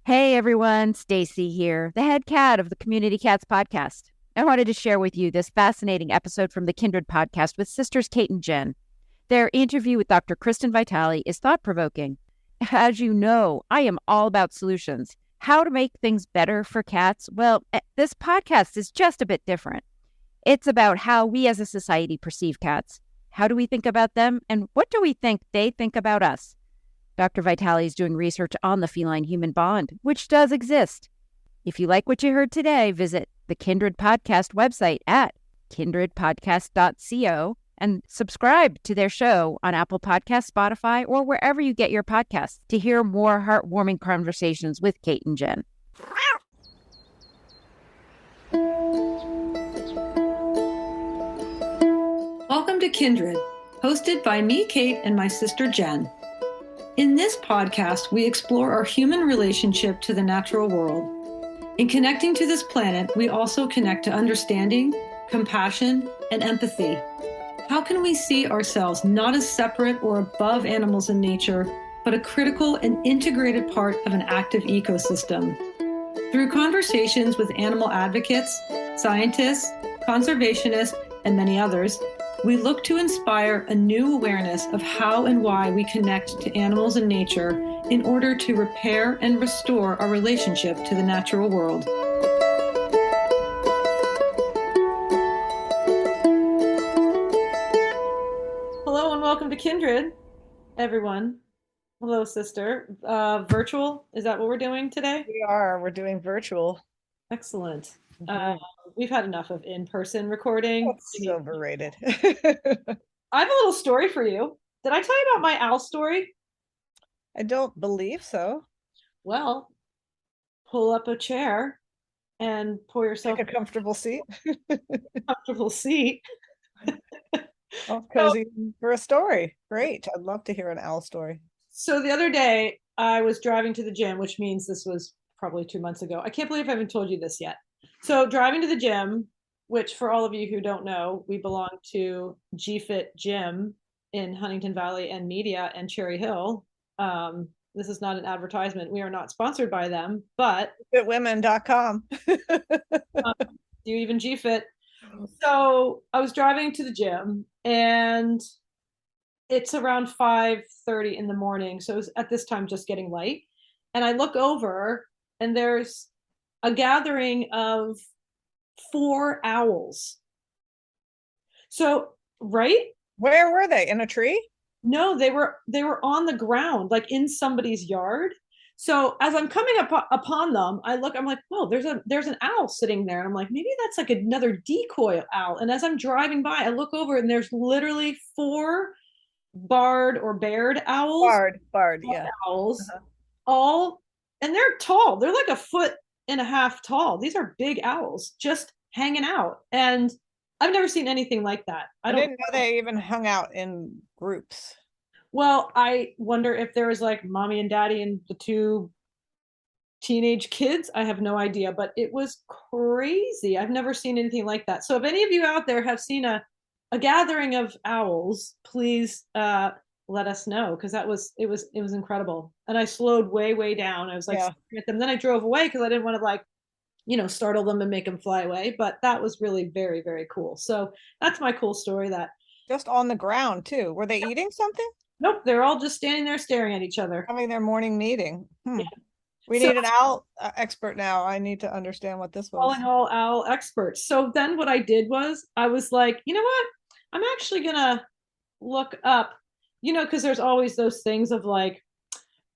Hey everyone, Stacy here, the head cat of the Community Cats podcast. I wanted to share with you this fascinating episode from the Kindred podcast with sisters Kate and Jenn. Their interview with Dr. Kristyn Vitale is thought-provoking. As you know, I am all about solutions. How to make things better for cats? Well, this podcast is just a bit different. It's about how we as a society perceive cats. How do we think about them? And what do we think they think about us? Dr. Vitale is doing research on the feline-human bond, which does exist. If you like what you heard today, visit the Kindred Podcast website at kindredpodcast.co and subscribe to their show on Apple Podcasts, Spotify, or wherever you get your podcasts to hear more heartwarming conversations with Kate and Jenn. Welcome to Kindred, hosted by me, Kate, and my sister, Jenn. In this podcast, we explore our human relationship to the natural world. In connecting to this planet, we also connect to understanding, compassion, and empathy. How can we see ourselves not as separate or above animals in nature, but a critical and integrated part of an active ecosystem? Through conversations with animal advocates, scientists, conservationists, and many others, we look to inspire a new awareness of how and why we connect to animals and nature in order to repair and restore our relationship to the natural world. Hello and welcome to Kindred, everyone. Hello, sister. Virtual, is that what we're doing today? We're doing virtual. Excellent. We've had enough of in-person recording. It's overrated. I have a little story for you. Did I tell you about my owl story? I don't believe so. Well, pull up a chair and pour yourself Take a comfortable seat. comfortable seat. Cozy for a story. Great. I'd love to hear an owl story. So the other day I was driving to the gym, which means this was probably 2 months ago. I can't believe I haven't told you this yet. So driving to the gym, which for all of you who don't know, we belong to GFIT Gym in Huntington Valley and Media and Cherry Hill. This is not an advertisement. We are not sponsored by them, but GFITwomen.com. do you even GFIT? So I was driving to the gym and it's around 5:30 in the morning. So it was at this time just getting light. And I look over and there's a gathering of 4 owls. So, right? Where were they? In a tree? No, they were on the ground, like in somebody's yard. So as I'm coming upon them, I'm like, whoa, there's an owl sitting there. And I'm like, maybe that's like another decoy owl. And as I'm driving by, I look over and there's literally 4 barred or bared owls. Barred, yeah. Owls, all, and they're tall. They're like 1.5 feet tall. These are big owls just hanging out. And I've never seen anything like that. I didn't know they even hung out in groups. Well, I wonder if there was like mommy and daddy and the 2 teenage kids. I have no idea, but it was crazy. I've never seen anything like that. So if any of you out there have seen a gathering of owls, please let us know, because it was incredible. And I slowed way down. I was like staring at them. Then I drove away because I didn't want to startle them and make them fly away. But that was really very, very cool. So that's my cool story. That just on the ground too. Were they eating something? Nope, they're all just standing there staring at each other, having their morning meeting. Yeah. We need an owl expert now. I need to understand what this was. Calling all owl experts. So then what I did was I was like, you know what? I'm actually gonna look up, because there's always those things of like,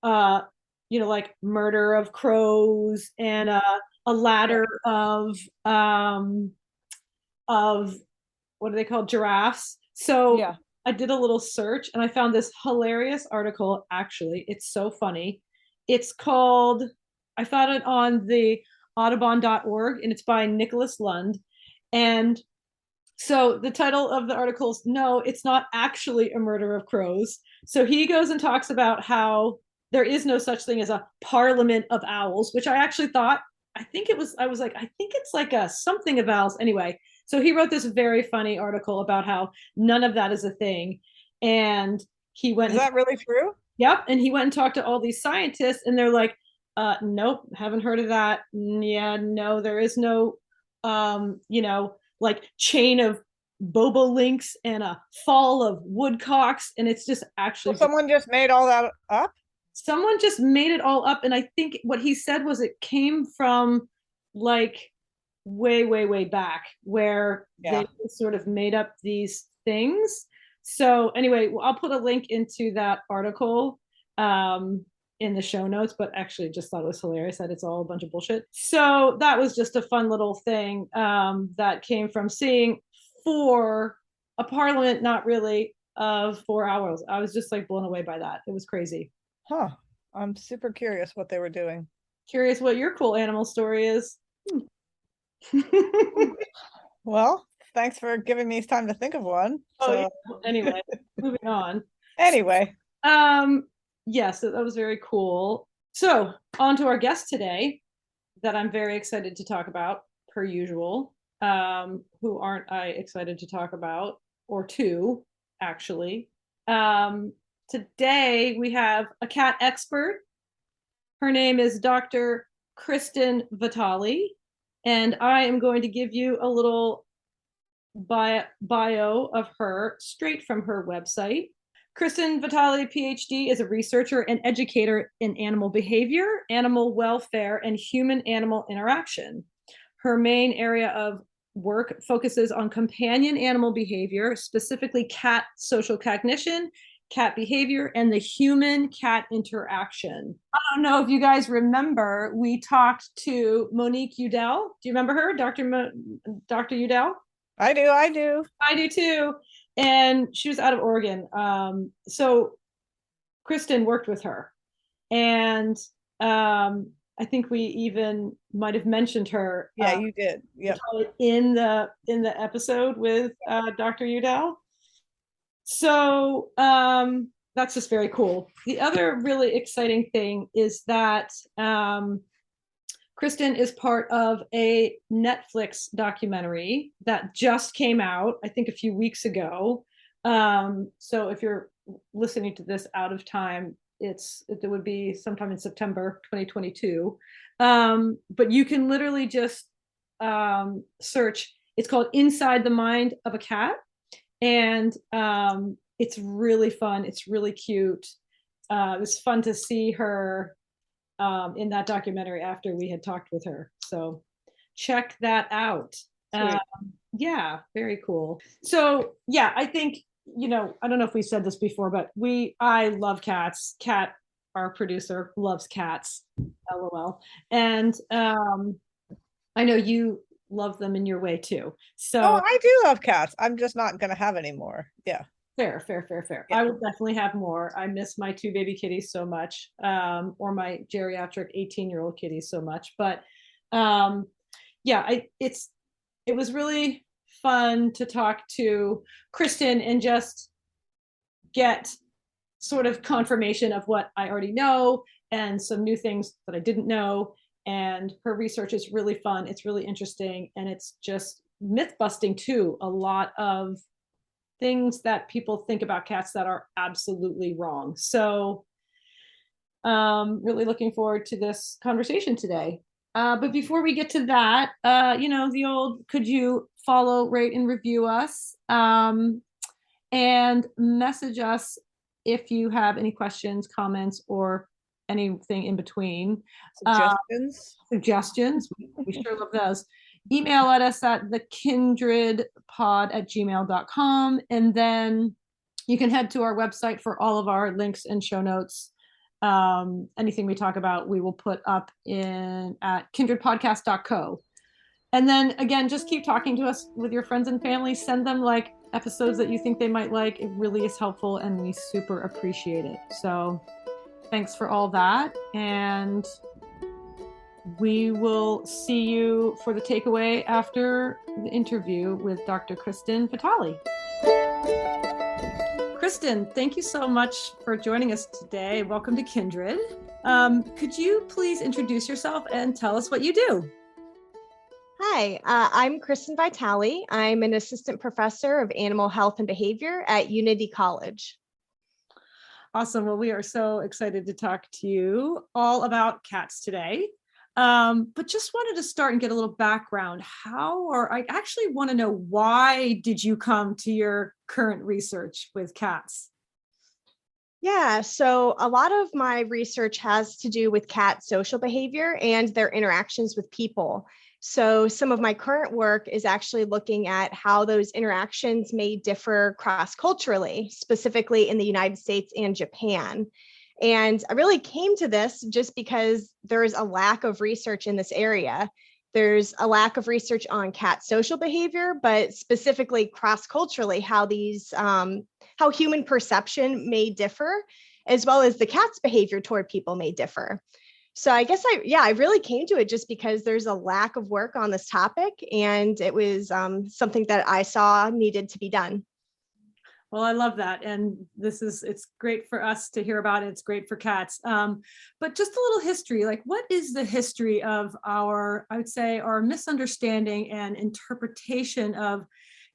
like murder of crows and a ladder of what are they called? Giraffes. So yeah. I did a little search and I found this hilarious article. Actually, it's so funny. It's called, I found it on the audubon.org and it's by Nicholas Lund. And so the title of the article is, No, It's Not Actually a Murder of Crows. So he goes and talks about how there is no such thing as a parliament of owls, which I actually thought, I think it's like a something of owls. Anyway, so he wrote this very funny article about how none of that is a thing. And he went. Is that really true? Yep. And he went and talked to all these scientists and they're like, Nope, haven't heard of that. Yeah, no, there is no, like chain of bobolinks and a fall of woodcocks, and it's just So actually someone just made all that up? someone just made it all up. And I think what he said was it came from like way back where Yeah. they sort of made up these things. So anyway, I'll put a link into that article in the show notes, but actually just thought it was hilarious that it's all a bunch of bullshit. So that was just a fun little thing that came from seeing a parliament, not really, of 4 hours. I was just like blown away by that. It was crazy. Huh. I'm super curious what they were doing. Curious what your cool animal story is. Well, thanks for giving me time to think of one. Oh, yeah. Anyway, moving on. Anyway. Yes, so that was very cool. So on to our guest today that I'm very excited to talk about, per usual. Who aren't I excited to talk about, or to, actually. Today we have a cat expert. Her name is Dr. Kristyn Vitale, and I am going to give you a little bio of her straight from her website. Kristyn Vitale, PhD, is a researcher and educator in animal behavior, animal welfare, and human-animal interaction. Her main area of work focuses on companion animal behavior, specifically cat social cognition, cat behavior, and the human-cat interaction. I don't know if you guys remember, we talked to Monique Udell. Do you remember her, Dr. Udell? I do. I do too. And she was out of Oregon. So Kristyn worked with her. And I think we even might have mentioned her. Yeah, you did. Yep. In the episode with Dr. Udell. So that's just very cool. The other really exciting thing is that Kristyn is part of a Netflix documentary that just came out, I think, a few weeks ago. So if you're listening to this out of time, it would be sometime in September 2022. But you can literally just search. It's called Inside the Mind of a Cat. And it's really fun. It's really cute. It was fun to see her in that documentary after we had talked with her. So check that out. Yeah, very cool. So yeah, I think, I don't know if we said this before, but I love cats. Kat, our producer, loves cats. LOL. And I know you love them in your way too. So I do love cats. I'm just not gonna have any more. Yeah. Fair. Yeah. I will definitely have more. I miss my 2 baby kitties so much, or my geriatric 18-year-old kitties so much. But yeah, it was really fun to talk to Kristyn and just get sort of confirmation of what I already know and some new things that I didn't know. And her research is really fun. It's really interesting. And it's just myth busting too. A lot of things that people think about cats that are absolutely wrong. So really looking forward to this conversation today. But before we get to that, the old, could you follow, rate, and review us, and message us if you have any questions, comments, or anything in between. Suggestions. We sure love those. Email at us at thekindredpod@gmail.com. And then you can head to our website for all of our links and show notes. Anything we talk about, we will put up at kindredpodcast.co. And then again, just keep talking to us with your friends and family. Send them like episodes that you think they might like. It really is helpful and we super appreciate it. So thanks for all that. And we will see you for the takeaway after the interview with Dr. Kristyn Vitale. Kristyn, thank you so much for joining us today. Welcome to Kindred. Could you please introduce yourself and tell us what you do? Hi, I'm Kristyn Vitale. I'm an assistant professor of animal health and behavior at Unity College. Awesome. Well, we are so excited to talk to you all about cats today. But just wanted to start and get a little background. I actually want to know, why did you come to your current research with cats? Yeah, so a lot of my research has to do with cat social behavior and their interactions with people. So some of my current work is actually looking at how those interactions may differ cross-culturally, specifically in the United States and Japan. And I really came to this just because there's a lack of research in this area. There's a lack of research on cat social behavior, but specifically cross-culturally, how human perception may differ, as well as the cat's behavior toward people may differ. So I guess I really came to it just because there's a lack of work on this topic, and it was something that I saw needed to be done. Well, I love that. And it's great for us to hear about it. It's great for cats. But just a little history, like, what is the history of our misunderstanding and interpretation of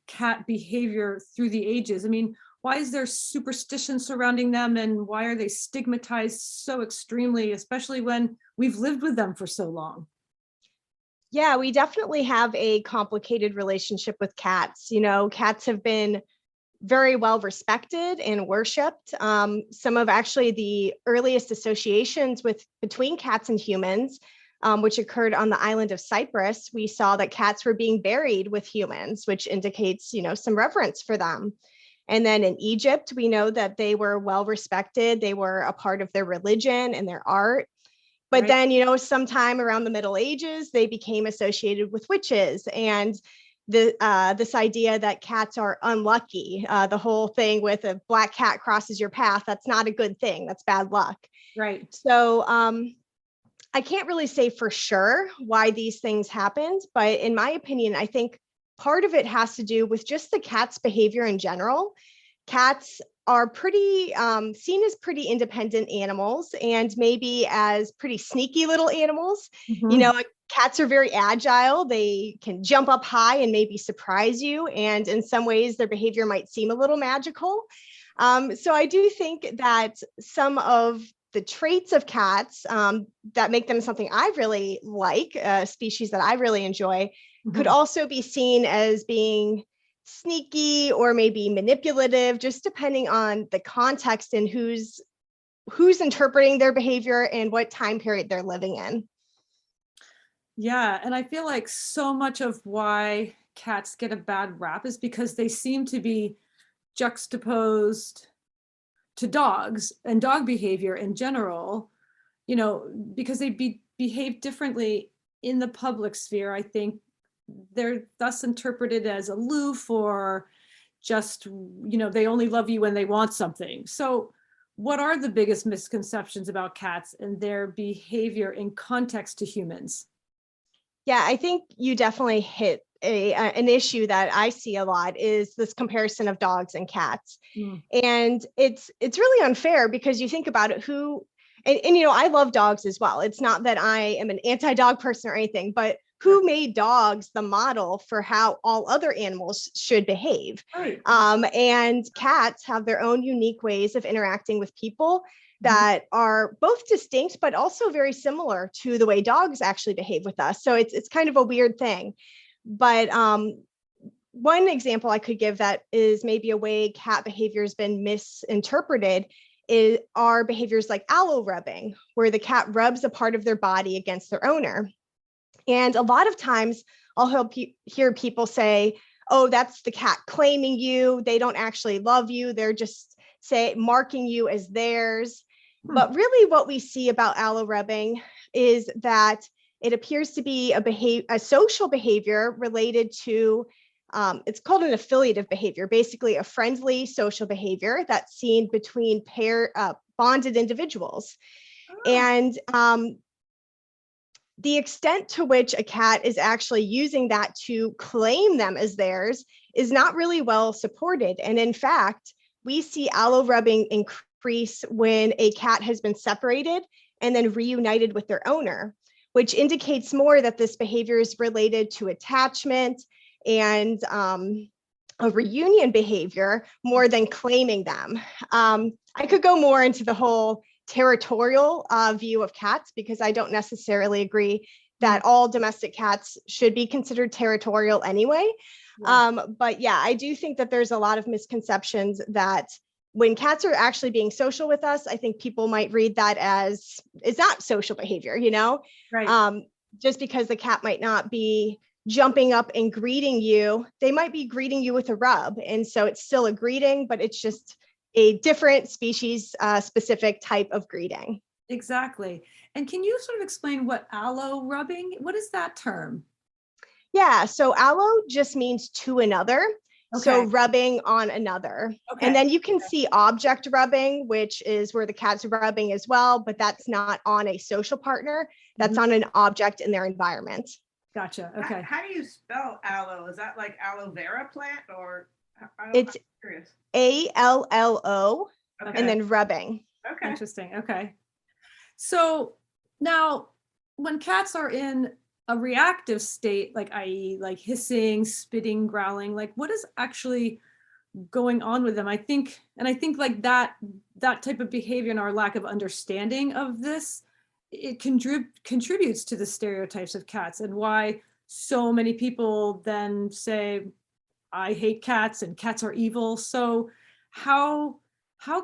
cat behavior through the ages? I mean, why is there superstition surrounding them, and why are they stigmatized so extremely, especially when we've lived with them for so long? Yeah, we definitely have a complicated relationship with cats. You know, cats have been very well respected and worshipped. Some of actually the earliest associations between cats and humans, which occurred on the island of Cyprus, we saw that cats were being buried with humans, which indicates, some reverence for them. And then in Egypt, we know that they were well respected. They were a part of their religion and their art. But Right. then, sometime around the Middle Ages, they became associated with witches and this idea that cats are unlucky. The whole thing with a black cat crosses your path, that's not a good thing. That's bad luck. Right. So I can't really say for sure why these things happened, but in my opinion, I think part of it has to do with just the cat's behavior in general. Cats are pretty seen as pretty independent animals, and maybe as pretty sneaky little animals. Mhm. Cats are very agile. They can jump up high and maybe surprise you. And in some ways, their behavior might seem a little magical. So I do think that some of the traits of cats that make them something I really like, a species that I really enjoy, could Mhm. also be seen as being sneaky or maybe manipulative, just depending on the context and who's interpreting their behavior and what time period they're living in. Yeah, and I feel like so much of why cats get a bad rap is because they seem to be juxtaposed to dogs and dog behavior in general, because they behave differently in the public sphere. I think they're thus interpreted as aloof, or just, they only love you when they want something. So what are the biggest misconceptions about cats and their behavior in context to humans? Yeah, I think you definitely hit an issue that I see a lot, is this comparison of dogs and cats. Mm. And it's really unfair, because you think about it, I love dogs as well. It's not that I am an anti-dog person or anything, but who made dogs the model for how all other animals should behave? Right. And cats have their own unique ways of interacting with people Mhm. that are both distinct, but also very similar to the way dogs actually behave with us. So it's kind of a weird thing. But one example I could give that is maybe a way cat behavior has been misinterpreted are behaviors like aloe rubbing, where the cat rubs a part of their body against their owner. And a lot of times I'll hear people say, oh, that's the cat claiming you. They don't actually love you. They're just marking you as theirs. Hmm. But really what we see about aloe rubbing is that it appears to be a social behavior related to, it's called an affiliative behavior, basically a friendly social behavior that's seen between bonded individuals. Oh. And the extent to which a cat is actually using that to claim them as theirs is not really well supported. And in fact, we see aloe rubbing increase when a cat has been separated and then reunited with their owner, which indicates more that this behavior is related to attachment and a reunion behavior more than claiming them. I could go more into the whole territorial view of cats, because I don't necessarily agree that all domestic cats should be considered territorial anyway. But yeah, I do think that there's a lot of misconceptions that when cats are actually being social with us, I think people might read that as it's not social behavior, Right. Just because the cat might not be jumping up and greeting you, they might be greeting you with a rub. And so it's still a greeting, but it's just a different species specific type of greeting. Exactly. And can you sort of explain what allo rubbing, what is that term? Yeah, so allo just means to another. So Okay. rubbing on another. Okay. And then you can see object rubbing, which is where the cat's rubbing as well, but that's not on a social partner. That's on an object in their environment. Gotcha. Okay. How do you spell aloe? Is that like aloe vera plant, or It's I'm curious. ALLO Okay. and then rubbing. Okay. Interesting. Okay. So now when cats are in a reactive state, like i.e. like hissing, spitting, growling, like what is actually going on with them? I think like that type of behavior and our lack of understanding of this, it contributes to the stereotypes of cats and why so many people then say, I hate cats and cats are evil. So how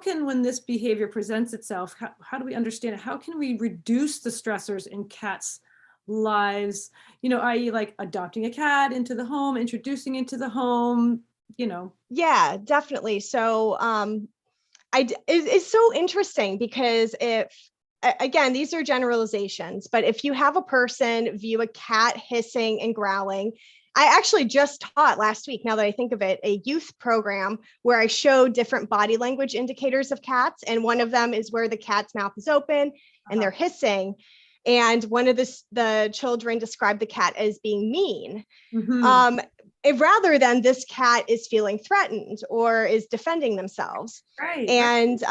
can, when this behavior presents itself, how do we understand it? How can we reduce the stressors in cats' lives, i.e. like adopting a cat into the home, introducing into the home, Yeah, definitely. So it's so interesting because again, these are generalizations, but if you have a person view a cat hissing and growling, I actually just taught last week, now that I think of it, a youth program where I showed different body language indicators of cats. And one of them is where the cat's mouth is open and they're hissing. And one of the children described the cat as being mean. Rather than this cat is feeling threatened or is defending themselves. Right. And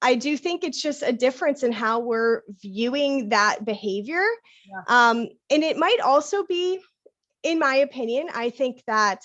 I do think it's just a difference in how we're viewing that behavior. And it might also be, in my opinion, I think that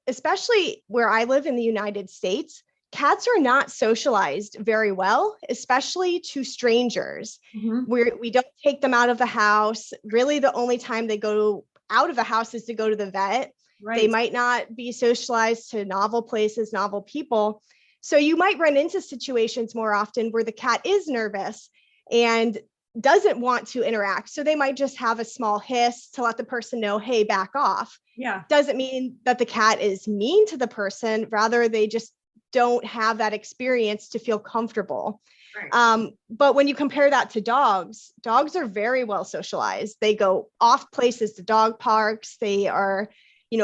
especially where I live in the United States, cats are not socialized very well, especially to strangers. We don't take them out of the house. Really, the only time they go out of the house is to go to the vet. Right. They might not be socialized to novel places, novel people. So you might run into situations more often where the cat is nervous and doesn't want to interact. So they might just have a small hiss to let the person know, hey, back off. Yeah. Doesn't mean that the cat is mean to the person. Rather, they just don't have that experience to feel comfortable. Right. But when you compare that to dogs are very well socialized. They go off places to dog parks. They are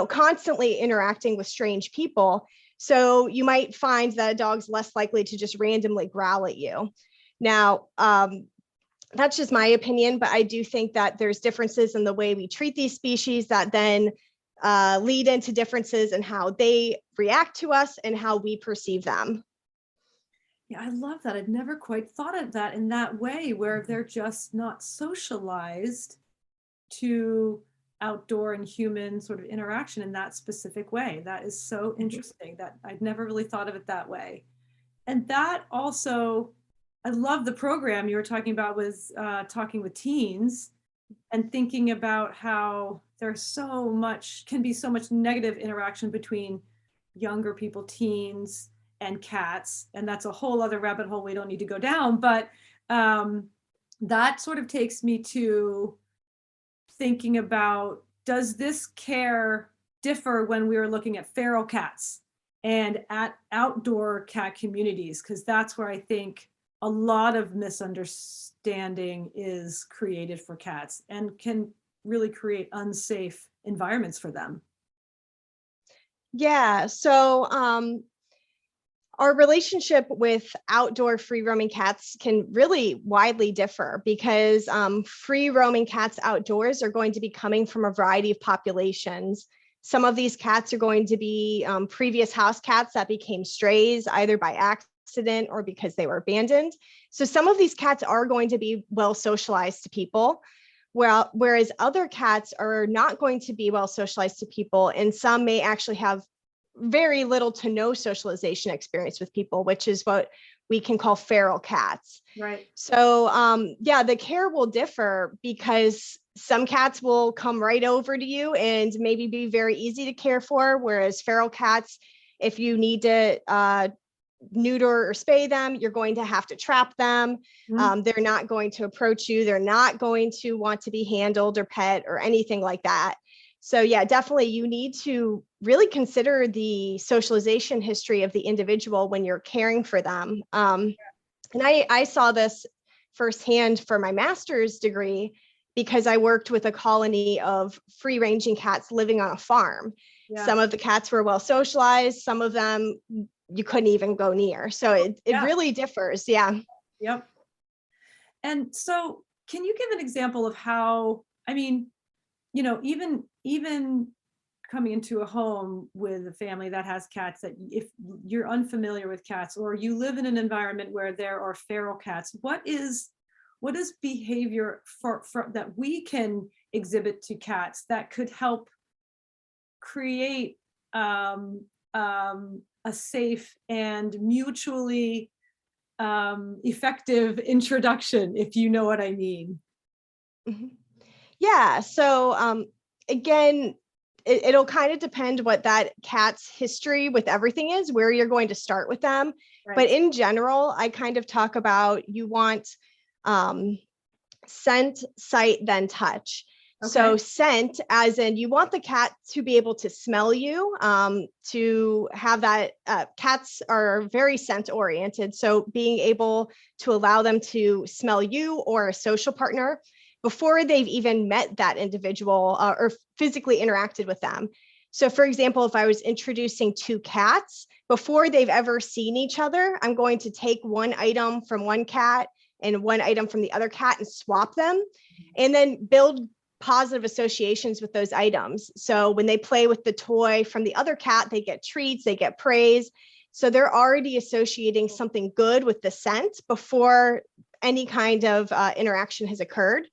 constantly interacting with strange people. So you might find that a dog's less likely to just randomly growl at you. Now, that's just my opinion, but I do think that there's differences in the way we treat these species that then lead into differences in how they react to us and how we perceive them. Yeah, I love that. I'd never quite thought of that in that way, where they're just not socialized to outdoor and human sort of interaction in that specific way. That is so interesting. That I'd never really thought of it that way. And that also, I love the program you were talking about with talking with teens and thinking about how there's can be so much negative interaction between younger people, teens and cats. And that's a whole other rabbit hole we don't need to go down. But that sort of takes me to thinking about, does this care differ when we were looking at feral cats and at outdoor cat communities? Because that's where I think a lot of misunderstanding is created for cats and can really create unsafe environments for them. Yeah, so our relationship with outdoor free roaming cats can really widely differ because free roaming cats outdoors are going to be coming from a variety of populations. Some of these cats are going to be previous house cats that became strays, either by accident or because they were abandoned. So some of these cats are going to be well socialized to people, whereas other cats are not going to be well socialized to people, and some may actually have very little to no socialization experience with people, which is what we can call feral cats. Right. So the care will differ because some cats will come right over to you and maybe be very easy to care for, whereas feral cats, if you need to neuter or spay them, you're going to have to trap them. They're not going to approach you. They're not going to want to be handled or pet or anything like that. So yeah, definitely you need to really consider the socialization history of the individual when you're caring for them. And I saw this firsthand for my master's degree because I worked with a colony of free-ranging cats living on a farm. Yeah. Some of the cats were well socialized, some of them you couldn't even go near. So it really differs. Yeah. Yep. And so can you give an example of how, I mean, you know, even coming into a home with a family that has cats, that if you're unfamiliar with cats or you live in an environment where there are feral cats, what is behavior for that we can exhibit to cats that could help create a safe and mutually effective introduction, if you know what I mean? Mm-hmm. Yeah. So again, it'll kind of depend what that cat's history with everything is, where you're going to start with them. Right. But in general, I kind of talk about you want scent, sight, then touch. Okay. So scent, as in you want the cat to be able to smell you, to have that, cats are very scent oriented. So being able to allow them to smell you or a social partner before they've even met that individual or physically interacted with them. So for example, if I was introducing two cats, before they've ever seen each other, I'm going to take one item from one cat and one item from the other cat and swap them, and then build positive associations with those items. So when they play with the toy from the other cat, they get treats, they get praise. So they're already associating something good with the scent before any kind of interaction has occurred.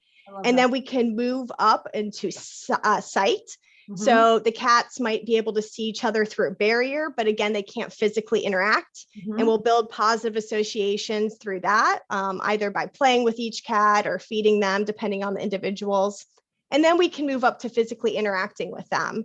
And then we can move up into sight. Mm-hmm. So the cats might be able to see each other through a barrier, but again, they can't physically interact. Mm-hmm. And we'll build positive associations through that, either by playing with each cat or feeding them, depending on the individuals. And then we can move up to physically interacting with them.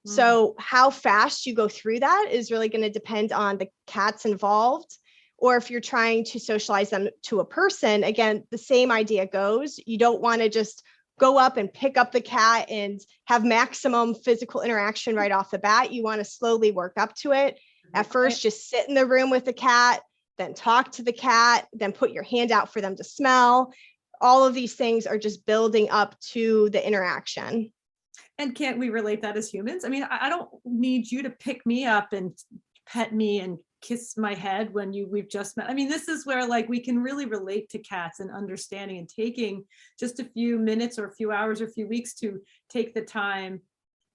Mm. So how fast you go through that is really going to depend on the cats involved. Or if you're trying to socialize them to a person, again, the same idea goes. You don't want to just go up and pick up the cat and have maximum physical interaction right off the bat. You want to slowly work up to it. At first, just sit in the room with the cat, then talk to the cat, then put your hand out for them to smell. All of these things are just building up to the interaction. And can't we relate that as humans? I mean, I don't need you to pick me up and pet me and kiss my head when we've just met. I mean, this is where like we can really relate to cats and understanding and taking just a few minutes or a few hours or a few weeks to take the time.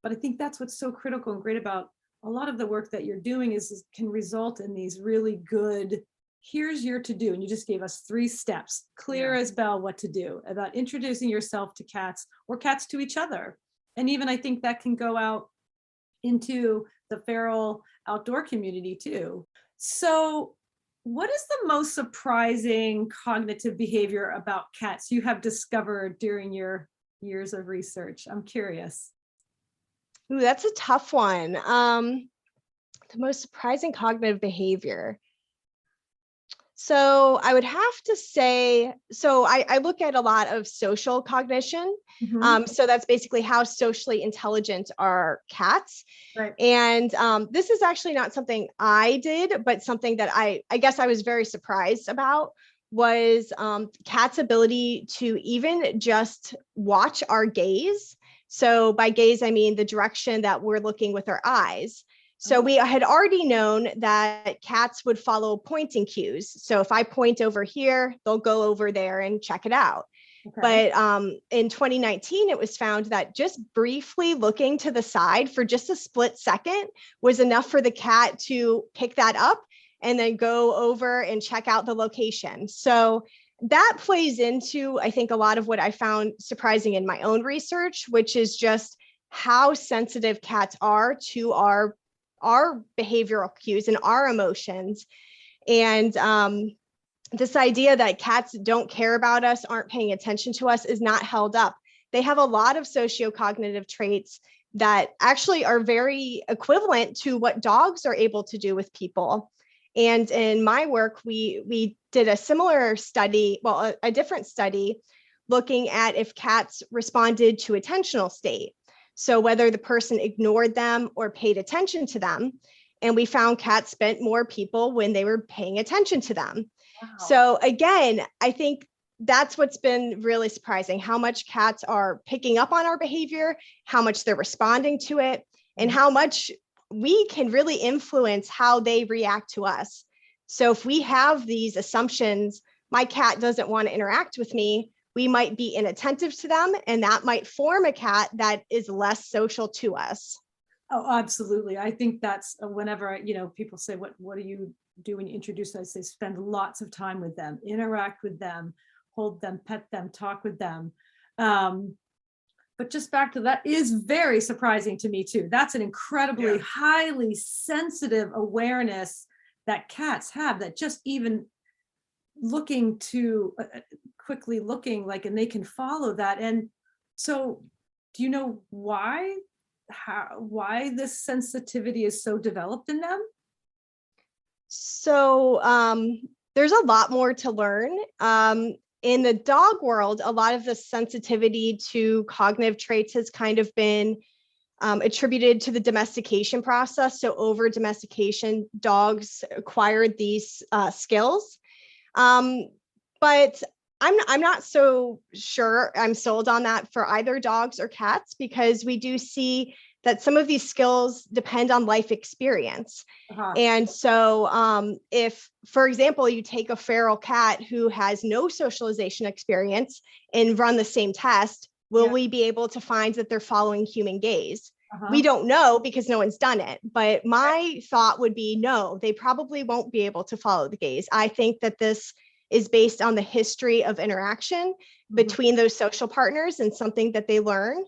But I think that's what's so critical and great about a lot of the work that you're doing is can result in these really good, here's your to do. And you just gave us 3 steps, clear as bell what to do about introducing yourself to cats or cats to each other. And even I think that can go out into the feral outdoor community too. So what is the most surprising cognitive behavior about cats you have discovered during your years of research? I'm curious. Ooh, that's a tough one. The most surprising cognitive behavior. So I would have to say, so I look at a lot of social cognition. Mm-hmm. So that's basically how socially intelligent are cats. Right. And this is actually not something I did, but something that I guess I was very surprised about was cats' ability to even just watch our gaze. So by gaze, I mean the direction that we're looking with our eyes. So we had already known that cats would follow pointing cues. So if I point over here, they'll go over there and check it out. Okay. But in 2019, it was found that just briefly looking to the side for just a split second was enough for the cat to pick that up and then go over and check out the location. So that plays into, I think, a lot of what I found surprising in my own research, which is just how sensitive cats are to our our behavioral cues and our emotions. And this idea that cats don't care about us, aren't paying attention to us, is not held up. They have a lot of sociocognitive traits that actually are very equivalent to what dogs are able to do with people. And in my work, we did a similar study, well, a different study, looking at if cats responded to attentional state. So whether the person ignored them or paid attention to them. And we found cats spent more people when they were paying attention to them. Wow. So again, I think that's what's been really surprising, how much cats are picking up on our behavior, how much they're responding to it, and how much we can really influence how they react to us. So if we have these assumptions, my cat doesn't want to interact with me, we might be inattentive to them, and that might form a cat that is less social to us. Oh, absolutely. I think that's whenever, people say, what do you do when you introduce them? I say, spend lots of time with them, interact with them, hold them, pet them, talk with them. But just back to that is very surprising to me too. That's an incredibly highly sensitive awareness that cats have, that just even looking to quickly looking like, and they can follow that. And so do you know why this sensitivity is so developed in them? So there's a lot more to learn. In the dog world, a lot of the sensitivity to cognitive traits has kind of been attributed to the domestication process. So over domestication, dogs acquired these skills. But I'm not so sure I'm sold on that for either dogs or cats, because we do see that some of these skills depend on life experience. And so if, for example, you take a feral cat who has no socialization experience and run the same test, will we be able to find that they're following human gaze? We don't know because no one's done it. But my thought would be, no, they probably won't be able to follow the gaze. I think that this is based on the history of interaction between those social partners and something that they learn.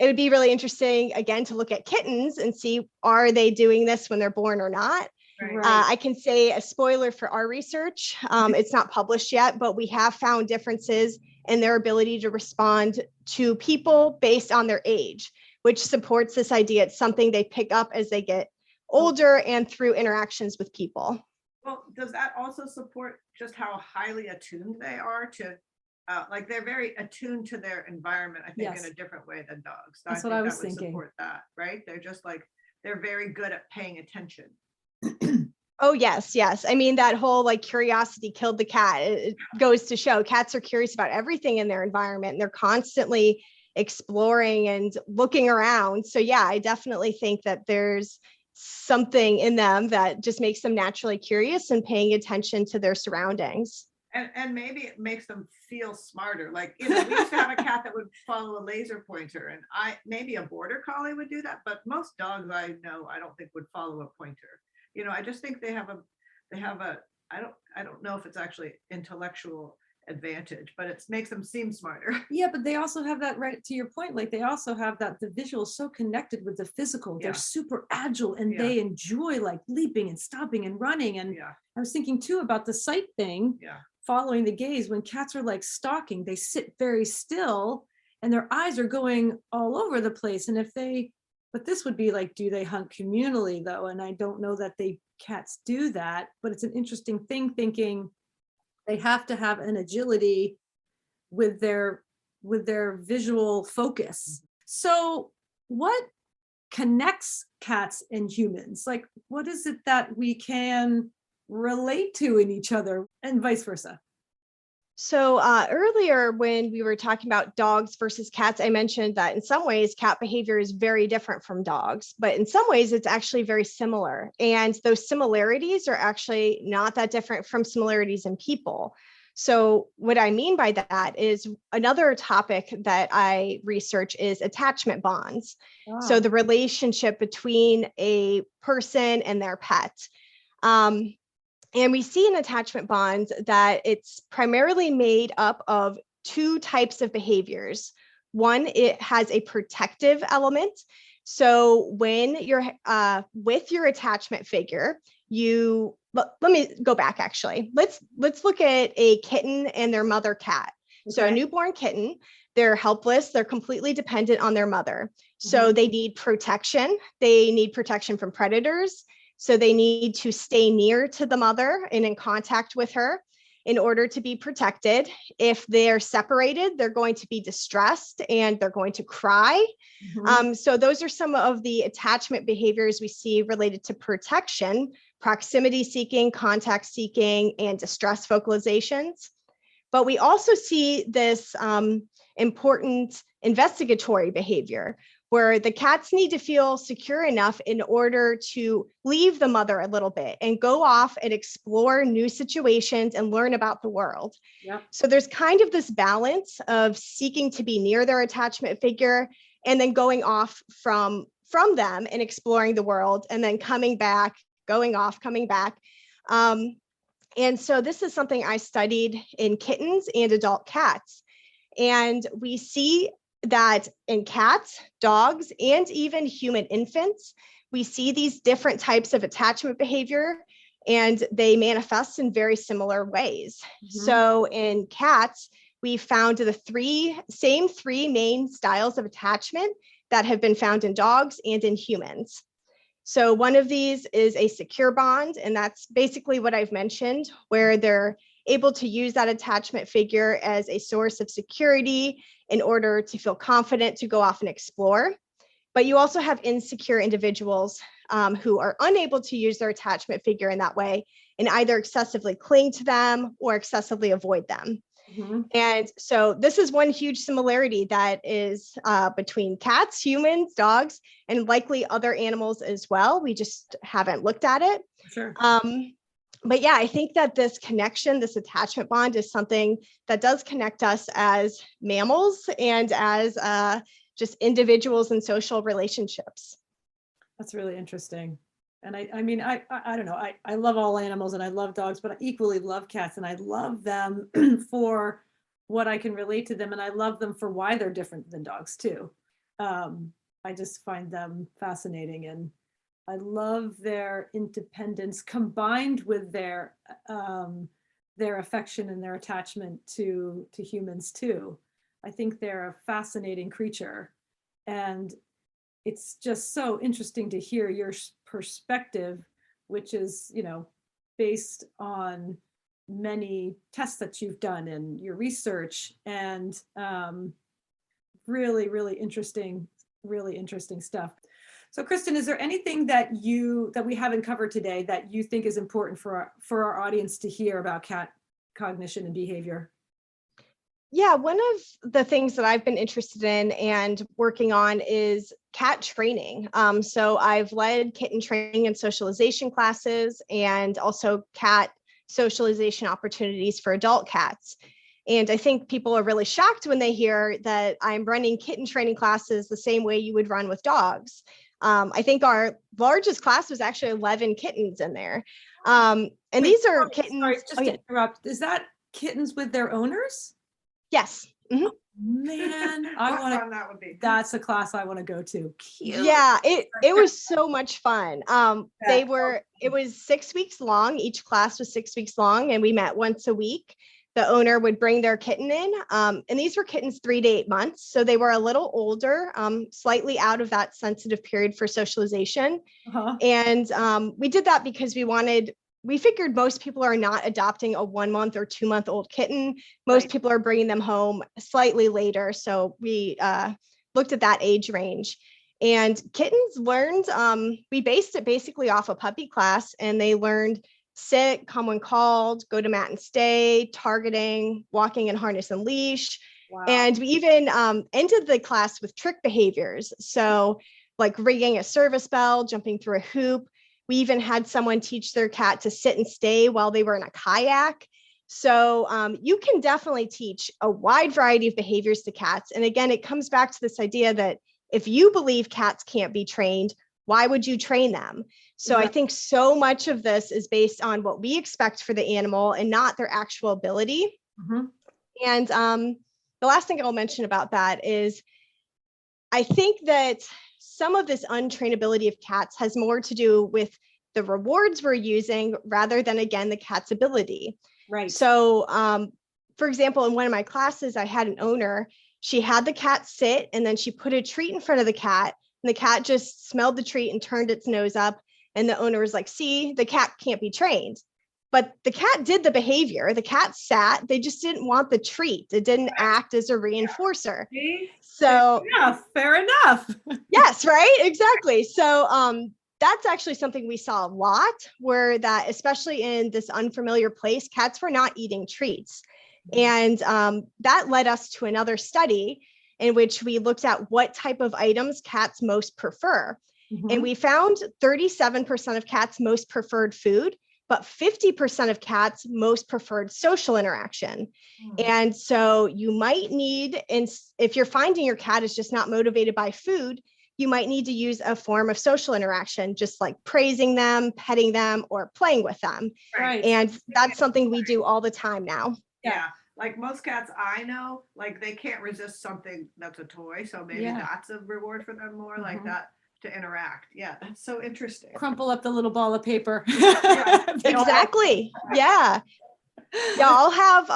It would be really interesting, again, to look at kittens and see, are they doing this when they're born or not? Right. I can say a spoiler for our research. It's not published yet, but we have found differences in their ability to respond to people based on their age, which supports this idea it's something they pick up as they get older and through interactions with people. Well, does that also support just how highly attuned they are to, like they're very attuned to their environment, I think, in a different way than dogs. So That's I what I think was that would thinking. support that, right? They're just like, they're very good at paying attention. Oh, yes. I mean, that whole like curiosity killed the cat. It goes to show cats are curious about everything in their environment, and they're constantly exploring and looking around. So yeah, I definitely think that there's something in them that just makes them naturally curious and paying attention to their surroundings. And maybe it makes them feel smarter. Like, we used to have a cat that would follow a laser pointer, and maybe a border collie would do that, but most dogs I know, I don't think would follow a pointer. I just think they have a, I don't know if it's actually intellectual advantage, but it makes them seem smarter. Yeah, but they also have that, right to your point, like they also have that the visual is so connected with the physical. They're super agile, and they enjoy like leaping and stopping and running. And I was thinking too about the sight thing, following the gaze. When cats are like stalking, they sit very still and their eyes are going all over the place. And but this would be like, do they hunt communally though? And I don't know that cats do that, but it's an interesting thing thinking they have to have an agility with their visual focus. So what connects cats and humans? Like, what is it that we can relate to in each other, and vice versa? So earlier when we were talking about dogs versus cats, I mentioned that in some ways cat behavior is very different from dogs, but in some ways it's actually very similar. And those similarities are actually not that different from similarities in people. So what I mean by that is another topic that I research is attachment bonds. So the relationship between a person and their pet. And we see in attachment bonds that it's primarily made up of two types of behaviors. One, it has a protective element, So when you're with your attachment figure, let me go back actually. Let's look at a kitten and their mother cat. Okay. So a newborn kitten, they're helpless, they're completely dependent on their mother. So they need protection. They need protection from predators. So they need to stay near to the mother and in contact with her in order to be protected. If they're separated, they're going to be distressed and they're going to cry. So those are some of the attachment behaviors we see related to protection: proximity seeking, contact seeking, and distress vocalizations. But we also see this important investigatory behavior where the cats need to feel secure enough in order to leave the mother a little bit and go off and explore new situations and learn about the world. Yep. So there's kind of this balance of seeking to be near their attachment figure and then going off from them and exploring the world, and then coming back, going off, coming back. And so this is something I studied in kittens and adult cats. And we see that in cats, dogs, and even human infants, we see these different types of attachment behavior, and they manifest in very similar ways. So in cats, we found the same three main styles of attachment that have been found in dogs and in humans. So one of these is a secure bond, and that's basically what I've mentioned, where they're able to use that attachment figure as a source of security in order to feel confident to go off and explore. But you also have insecure individuals who are unable to use their attachment figure in that way and either excessively cling to them or excessively avoid them. And so this is one huge similarity that is between cats, humans, dogs, and likely other animals as well. We just haven't looked at it. Sure. But yeah, I think that this connection, this attachment bond, is something that does connect us as mammals and as just individuals in social relationships. That's really interesting. And I mean, I don't know, I love all animals and I love dogs, but I equally love cats, and I love them for what I can relate to them. And I love them for why they're different than dogs too. I just find them fascinating, and I love their independence combined with their affection and their attachment to humans too. I think they're a fascinating creature, and it's just so interesting to hear your perspective, which is, based on many tests that you've done and your research, and really, really interesting stuff. So Kristyn, is there anything that we haven't covered today that you think is important for our audience to hear about cat cognition and behavior? Yeah, one of the things that I've been interested in and working on is cat training. So I've led kitten training and socialization classes, and also cat socialization opportunities for adult cats. And I think people are really shocked when they hear that I'm running kitten training classes the same way you would run with dogs. I think our largest class was actually 11 kittens in there. And these are kittens. Sorry, just to interrupt. Is that kittens with their owners? Yes. Mm-hmm. Man, that's a class I want to go to. Cute. Yeah, it was so much fun. It was 6 weeks long. Each class was 6 weeks long, and we met once a week. The owner would bring their kitten in, and these were kittens 3 to 8 months. So they were a little older, slightly out of that sensitive period for socialization. And we did that because we figured most people are not adopting a 1 month or 2 month old kitten. Most people are bringing them home slightly later. So we looked at that age range. And kittens learned, we based it basically off a puppy class, and they learned sit, come when called, go to mat and stay, targeting, walking in harness and leash. Wow. And we even ended the class with trick behaviors. So like ringing a service bell, jumping through a hoop. We even had someone teach their cat to sit and stay while they were in a kayak. So you can definitely teach a wide variety of behaviors to cats. And again, it comes back to this idea that if you believe cats can't be trained, why would you train them? So I think so much of this is based on what we expect for the animal and not their actual ability. And the last thing I'll mention about that is I think that some of this untrainability of cats has more to do with the rewards we're using rather than, again, the cat's ability. Right. So, for example, in one of my classes, I had an owner. She had the cat sit, and then she put a treat in front of the cat, and the cat just smelled the treat and turned its nose up. And the owner was like, see, the cat can't be trained. But the cat did the behavior. The cat sat. They just didn't want the treat. It didn't act as a reinforcer. See? So Fair enough. yes, right, exactly. So that's actually something we saw a lot, where that, especially in this unfamiliar place, cats were not eating treats. And that led us to another study in which we looked at what type of items cats most prefer. And we found 37% of cats most preferred food, but 50% of cats most preferred social interaction. And so you might need, if you're finding your cat is just not motivated by food, you might need to use a form of social interaction, just like praising them, petting them, or playing with them. Right. And that's something we do all the time now. Yeah. Like most cats I know, like they can't resist something that's a toy. So maybe that's a reward for them more like that to interact. Yeah, that's so interesting. Crumple up the little ball of paper. Exactly. Yeah. Yeah, I'll have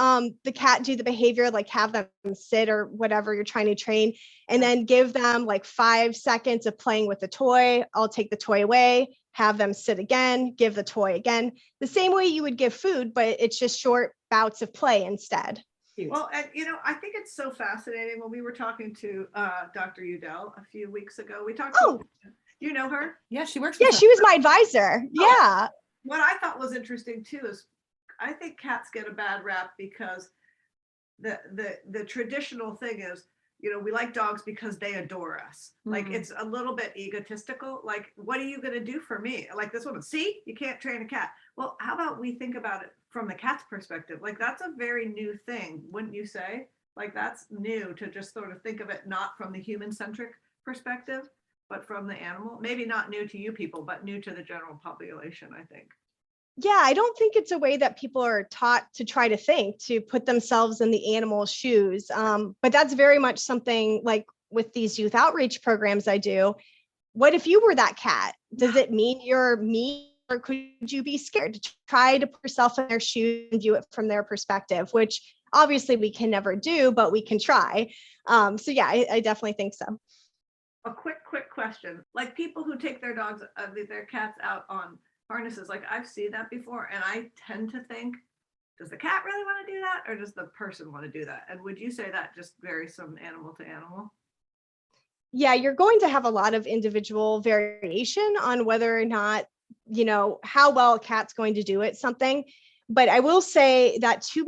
the cat do the behavior, like have them sit or whatever you're trying to train, and then give them like 5 seconds of playing with the toy. I'll take the toy away, have them sit again, give the toy again, the same way you would give food, but it's just short bouts of play instead. Well, and I think it's so fascinating. When we were talking to Dr. Udell a few weeks ago, we talked to, you know her? Yeah, she works. Yeah, she was my advisor. Yeah. What I thought was interesting too is I think cats get a bad rap because the traditional thing is, we like dogs because they adore us. Like it's a little bit egotistical. Like, what are you going to do for me? Like this woman, see, you can't train a cat. Well, how about we think about it from the cat's perspective? Like that's a very new thing, wouldn't you say? Like that's new to just sort of think of it not from the human centric perspective, but from the animal. Maybe not new to you people, but new to the general population, I think. Yeah, I don't think it's a way that people are taught to try to think, to put themselves in the animal's shoes. But that's very much something like with these youth outreach programs I do. What if you were that cat? Does it mean you're mean, or could you be scared to try to put yourself in their shoes and view it from their perspective, which obviously we can never do, but we can try. So yeah, I definitely think so. A quick question. Like people who take their dogs, their cats out on harnesses, like I've seen that before, and I tend to think, does the cat really want to do that, or does the person want to do that? And would you say that just varies from animal to animal? Yeah, you're going to have a lot of individual variation on whether or not, how well a cat's going to do at something. But I will say that too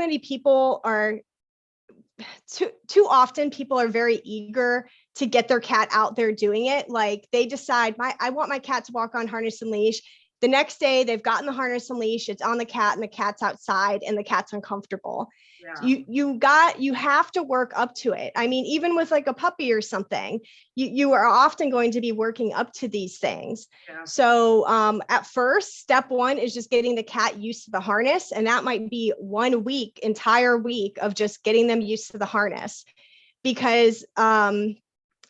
often people are very eager to get their cat out there doing it. Like they decide, I want my cat to walk on harness and leash. The next day they've gotten the harness and leash, it's on the cat and the cat's outside and the cat's uncomfortable. Yeah. You have to work up to it. I mean, even with like a puppy or something, you are often going to be working up to these things. Yeah. So at first, step one is just getting the cat used to the harness. And that might be 1 week, entire week of just getting them used to the harness. Because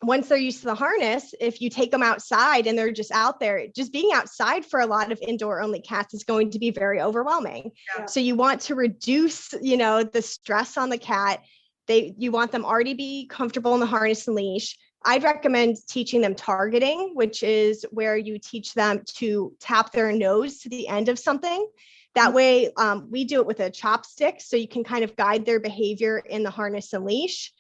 once they're used to the harness, if you take them outside and they're just out there, just being outside for a lot of indoor only cats is going to be very overwhelming. Yeah. So you want to reduce, the stress on the cat. You want them already be comfortable in the harness and leash. I'd recommend teaching them targeting, which is where you teach them to tap their nose to the end of something. That way, we do it with a chopstick, so you can kind of guide their behavior in the harness and leash.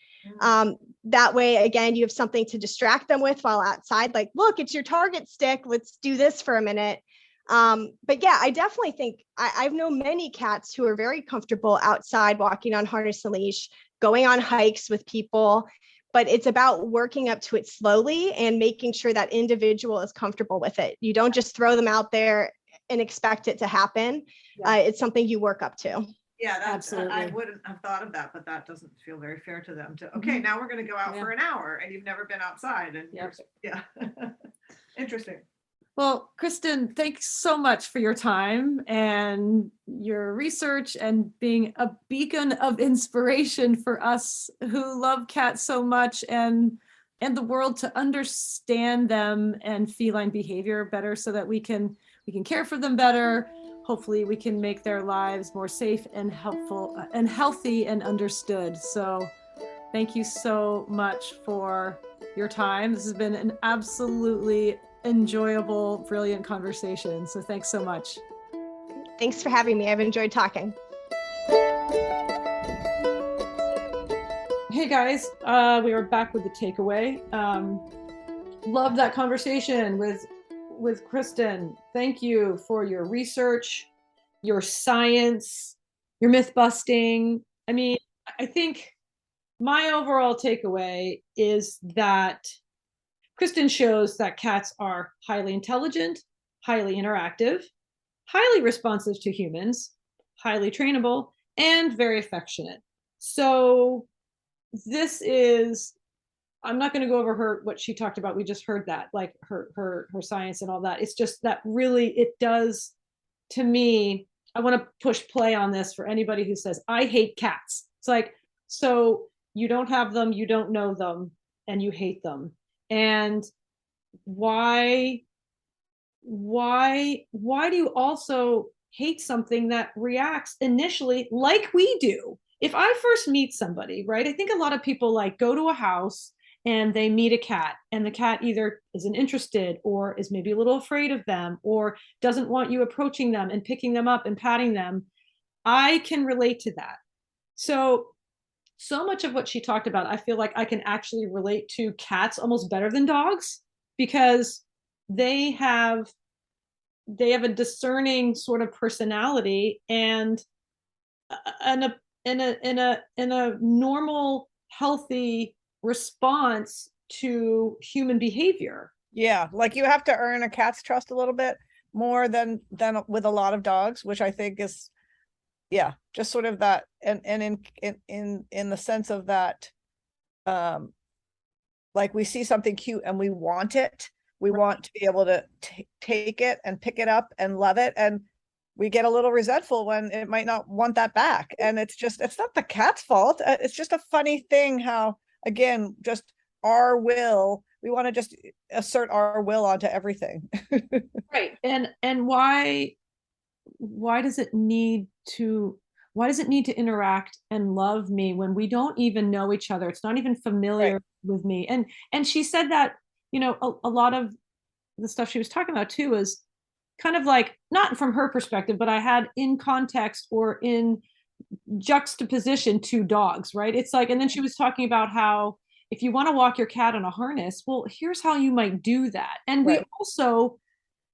That way, again, you have something to distract them with while outside, like, look, it's your target stick. Let's do this for a minute. But yeah, I definitely think I've known many cats who are very comfortable outside walking on harness and leash, going on hikes with people, but it's about working up to it slowly and making sure that individual is comfortable with it. You don't just throw them out there and expect it to happen. Yeah. It's something you work up to. Yeah, absolutely. I wouldn't have thought of that, but that doesn't feel very fair to them. Okay, now we're going to go out for an hour, and you've never been outside, and yeah, interesting. Well, Kristyn, thanks so much for your time and your research and being a beacon of inspiration for us who love cats so much and and the world to understand them and feline behavior better so that we can care for them better. Hopefully we can make their lives more safe and helpful and healthy and understood. So thank you so much for your time. This has been an absolutely enjoyable, brilliant conversation. So thanks so much. Thanks for having me. I've enjoyed talking. Hey guys, we are back with the takeaway. Love that conversation with Kristyn. Thank you for your research, your science, your myth busting. I mean, I think my overall takeaway is that Kristyn shows that cats are highly intelligent, highly interactive, highly responsive to humans, highly trainable, and very affectionate. So this is, I'm not going to go over what she talked about. We just heard that, like her science and all that. It's just that really, it does, to me, I want to push play on this for anybody who says, I hate cats. It's like, so you don't have them, you don't know them, and you hate them. And why do you also hate something that reacts initially like we do? If I first meet somebody, right, I think a lot of people like go to a house and they meet a cat, and the cat either isn't interested or is maybe a little afraid of them or doesn't want you approaching them and picking them up and patting them. I can relate to that. So much of what she talked about, I feel like I can actually relate to cats almost better than dogs, because they have a discerning sort of personality and in a normal, healthy response to human behavior. Yeah, like you have to earn a cat's trust a little bit more than with a lot of dogs, which I think is, yeah, just sort of that, and in the sense of that, like we see something cute and we want it. We want to be able to take it and pick it up and love it, and we get a little resentful when it might not want that back. And it's not the cat's fault. It's just a funny thing how, again, just our will, we want to just assert our will onto everything. Right. And why does it need to interact and love me when we don't even know each other? It's not even familiar Right. with me. And she said that, a lot of the stuff she was talking about too is kind of like, not from her perspective, but I had in context or in juxtaposition to dogs, right? It's like, and then she was talking about how if you want to walk your cat on a harness, well, here's how you might do that. And Right.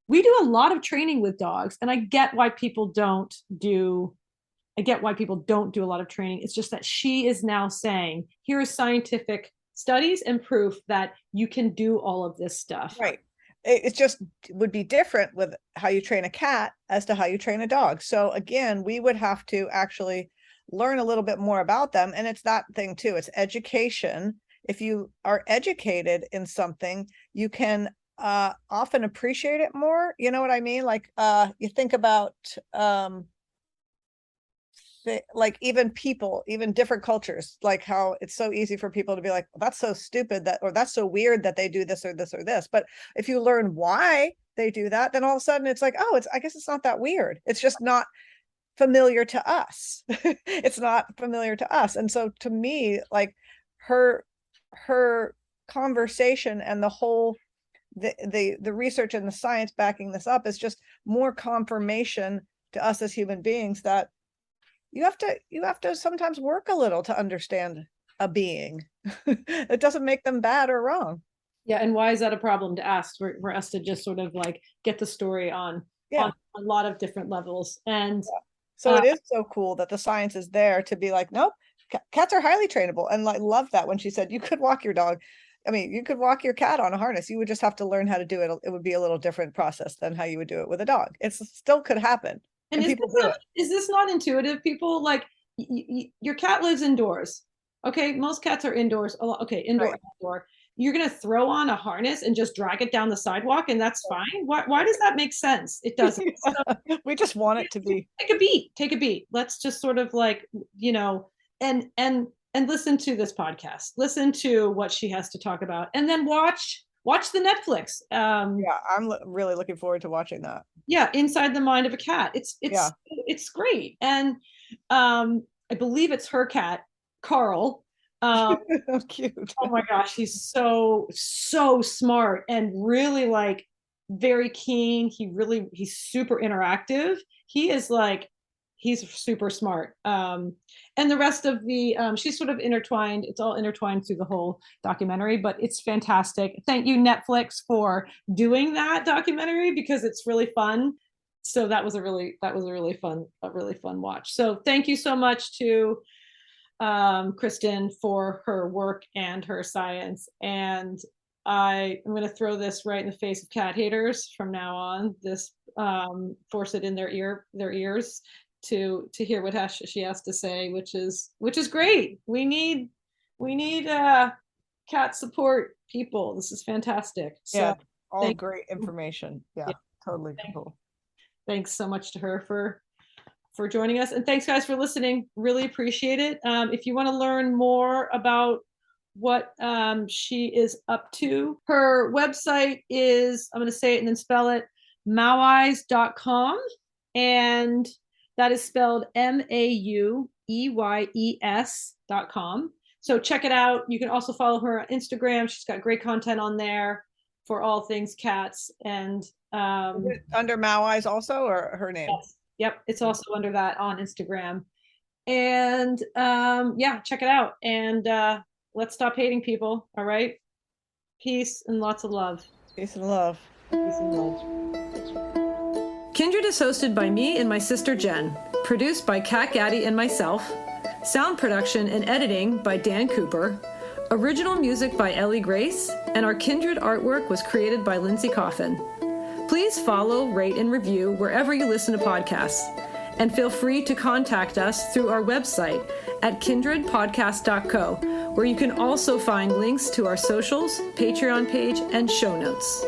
we do a lot of training with dogs, and I get why people don't do a lot of training. It's just that she is now saying, here is scientific studies and proof that you can do all of this stuff. Right. It just would be different with how you train a cat as to how you train a dog. So again, we would have to actually learn a little bit more about them. And it's that thing too. It's education. If you are educated in something, you can often appreciate it more. You know what I mean? Like you think about like even people, even different cultures, like how it's so easy for people to be like, well, that's so stupid that, or that's so weird that they do this or this or this. But if you learn why they do that, then all of a sudden it's like, oh, I guess it's not that weird. It's just not familiar to us. It's not familiar to us. And so to me, like her conversation and the whole, the research and the science backing this up is just more confirmation to us as human beings that you have to sometimes work a little to understand a being. It doesn't make them bad or wrong. Yeah. And why is that a problem to ask for us to just sort of like get the story on a lot of different levels? And so it is so cool that the science is there to be like, nope, cats are highly trainable. And like, love that when she said you could walk your dog. I mean, you could walk your cat on a harness. You would just have to learn how to do it. It would be a little different process than how you would do it with a dog. It still could happen. And people do it. Is this not intuitive? People like your cat lives indoors. Okay, most cats are indoors. Okay, indoor, Right. Outdoor. You're gonna throw on a harness and just drag it down the sidewalk, and that's fine. Why does that make sense? It doesn't. So, We just want it to be. Take a beat. Let's just sort of like, and and listen to this podcast, listen to what she has to talk about, and then watch the Netflix. Yeah, I'm really looking forward to watching that. Yeah, Inside the Mind of a Cat. It's great. And I believe it's her cat, Carl. Cute. Oh my gosh, he's so smart and really like very keen. He's super interactive. He's super smart. And the rest of the she's sort of intertwined. It's all intertwined through the whole documentary, but it's fantastic. Thank you, Netflix, for doing that documentary, because it's really fun. So that was a really fun watch. So thank you so much to Kristyn for her work and her science. And I'm going to throw this right in the face of cat haters from now on. This force it in their ears to hear what she has to say, which is great. We need cat support people. This is fantastic. Yeah, so, all great information. Yeah, totally cool. Thanks so much to her for joining us, and thanks guys for listening. Really appreciate it. If you want to learn more about what she is up to, her website is, I'm going to say it and then spell it, maueyes.com, and that is spelled MAUEYES.com. So check it out. You can also follow her on Instagram. She's got great content on there for all things cats. And under Maueyes also, or her name? Yes. Yep, it's also under that on Instagram. And check it out. And let's stop hating people. All right. Peace and lots of love. Peace and love. Peace and love. Kindred is hosted by me and my sister Jenn, produced by Kat Gaddy and myself, sound production and editing by Dan Cooper, original music by Ellie Grace, and our Kindred artwork was created by Lindsay Coffin. Please follow, rate, and review wherever you listen to podcasts, and feel free to contact us through our website at kindredpodcast.co, where you can also find links to our socials, Patreon page, and show notes.